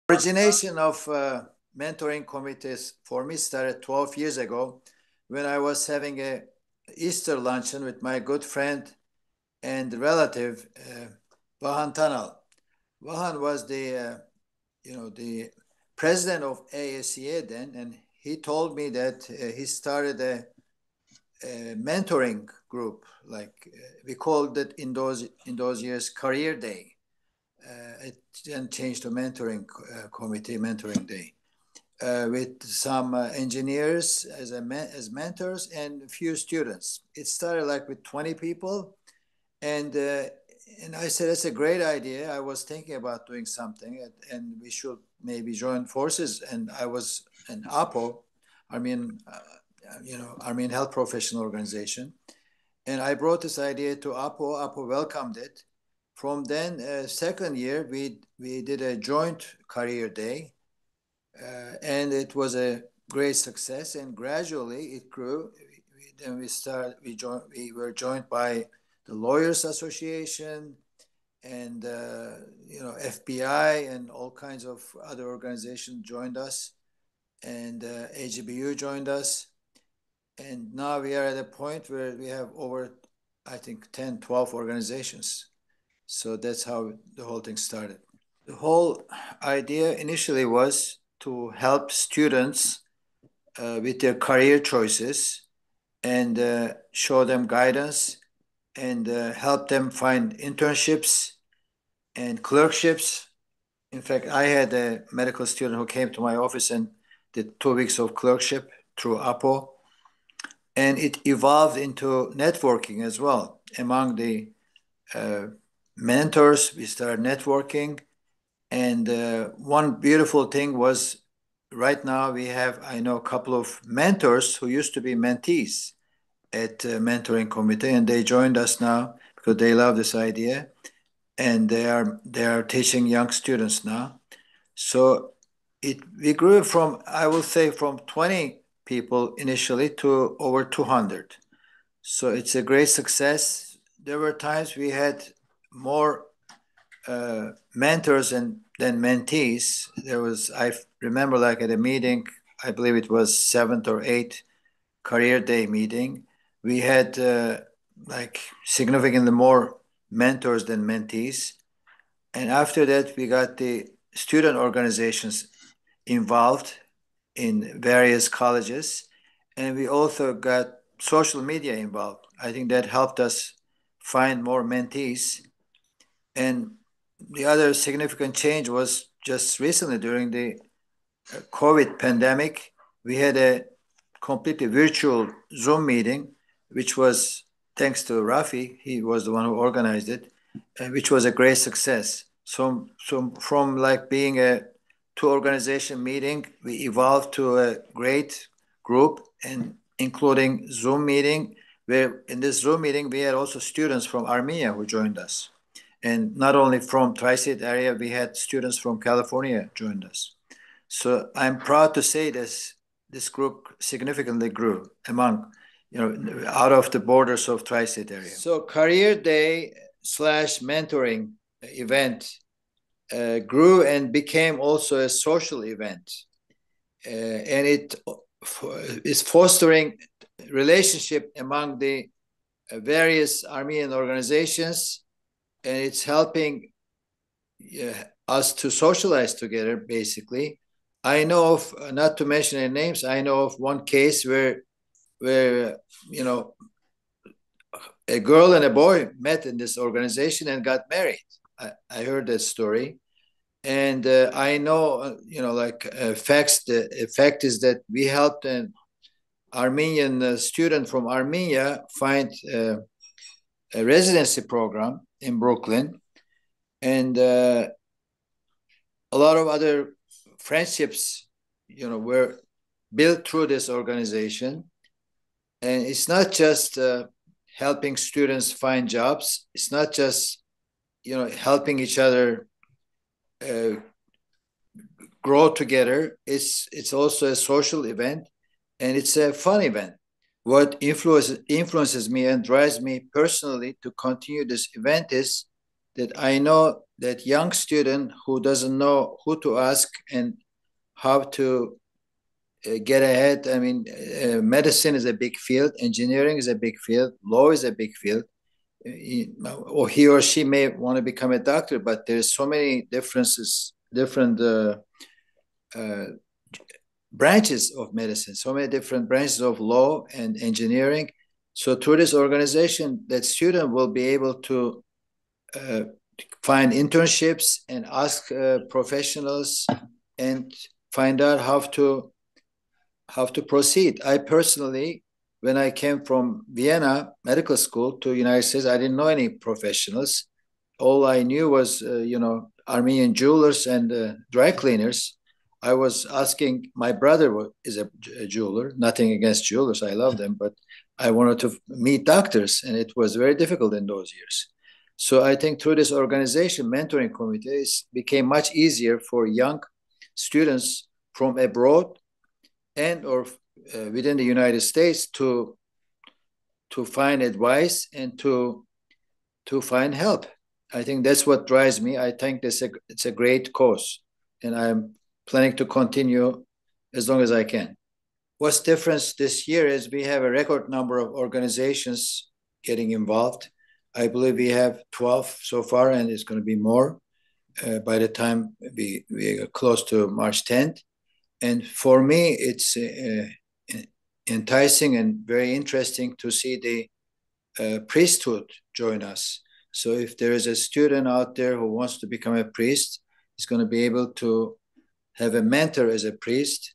Origination of mentoring committees for me started 12 years ago when I was having a Easter luncheon with my good friend and relative Vahan Tanal. Vahan was the president of ASEA then, and he told me that he started a mentoring group, like we called it in those years Career Day. It then changed to mentoring committee, mentoring day, with some engineers as mentors and a few students. It started like with 20 people, and I said it's a great idea. I was thinking about doing something, and we should maybe join forces. And I was an APO, Armenian, Armenian Health Professional Organization, and I brought this idea to APO. APO welcomed it. From then, second year, we did a joint career day, and it was a great success. And gradually, it grew. Then we were joined by the Lawyers Association, and FBI and all kinds of other organizations joined us, and AGBU joined us. And now we are at a point where we have over, I think, 10, 12 organizations. So that's how the whole thing started. The whole idea initially was to help students with their career choices and show them guidance and help them find internships and clerkships. In fact, I had a medical student who came to my office and did 2 weeks of clerkship through APO. And it evolved into networking as well. Among the mentors, we started networking. And one beautiful thing was right now I know a couple of mentors who used to be mentees at mentoring committee, and they joined us now because they love this idea, and they are teaching young students now. So we grew from, I will say, from 20 people initially to over 200. So it's a great success. There were times we had more mentors than mentees. I remember, like at a meeting, I believe it was 7th or 8th career day meeting, we had like significantly more mentors than mentees. And after that, we got the student organizations involved in various colleges. And we also got social media involved. I think that helped us find more mentees. And the other significant change was just recently during the COVID pandemic, we had a completely virtual Zoom meeting, which was thanks to Rafi. He was the one who organized it, which was a great success. So from like being a two organization meeting, we evolved to a great group, and including Zoom meeting, where in this Zoom meeting, we had also students from Armenia who joined us. And not only from Tri-State area, we had students from California joined us. So I'm proud to say this group significantly grew among, out of the borders of Tri-State area. So Career Day / mentoring event grew and became also a social event. And it is fostering relationship among the various Armenian organizations, and it's helping us to socialize together, basically. I know of, not to mention any names, I know of one case where a girl and a boy met in this organization and got married. I heard that story. And I know, facts. The fact is that we helped an Armenian student from Armenia find a residency program in Brooklyn. And a lot of other friendships, were built through this organization. And it's not just helping students find jobs. It's not just, helping each other grow together. It's also a social event, and it's a fun event. What influences me and drives me personally to continue this event is that I know that young student who doesn't know who to ask and how to get ahead. I mean, medicine is a big field, engineering is a big field, law is a big field. Or he or she may want to become a doctor, but there's so many different uh, branches of medicine, so many different branches of law and engineering. So through this organization, that student will be able to uh, find internships and ask professionals and find out how to proceed. I personally, when I came from Vienna medical school to United States, I didn't know any professionals. All I knew was, Armenian jewelers and dry cleaners. I was asking, my brother is a jeweler, nothing against jewelers, I love them, but I wanted to meet doctors, and it was very difficult in those years. So I think through this organization, mentoring committees became much easier for young students from abroad and or within the United States to find advice and to find help. I think that's what drives me. I think it's a great cause, and I'm planning to continue as long as I can. What's different this year is we have a record number of organizations getting involved. I believe we have 12 so far, and it's going to be more by the time we are close to March 10th. And for me, it's enticing and very interesting to see the priesthood join us. So if there is a student out there who wants to become a priest, he's going to be able to have a mentor as a priest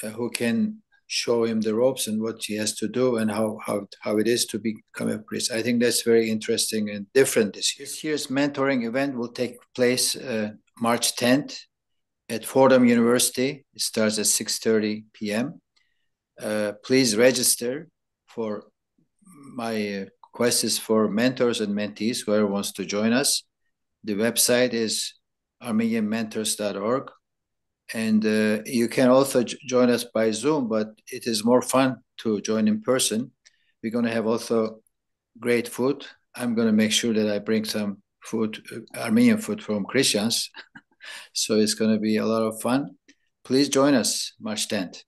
who can show him the ropes and what he has to do and how it is to become a priest. I think that's very interesting and different this year. This year's mentoring event will take place March 10th at Fordham University. It starts at 6:30 p.m. Please register for my quest is for mentors and mentees, whoever wants to join us. The website is armenianmentors.org. And you can also join us by Zoom, but it is more fun to join in person. We're going to have also great food. I'm going to make sure that I bring some food, Armenian food from Christians. So it's going to be a lot of fun. Please join us March 10th.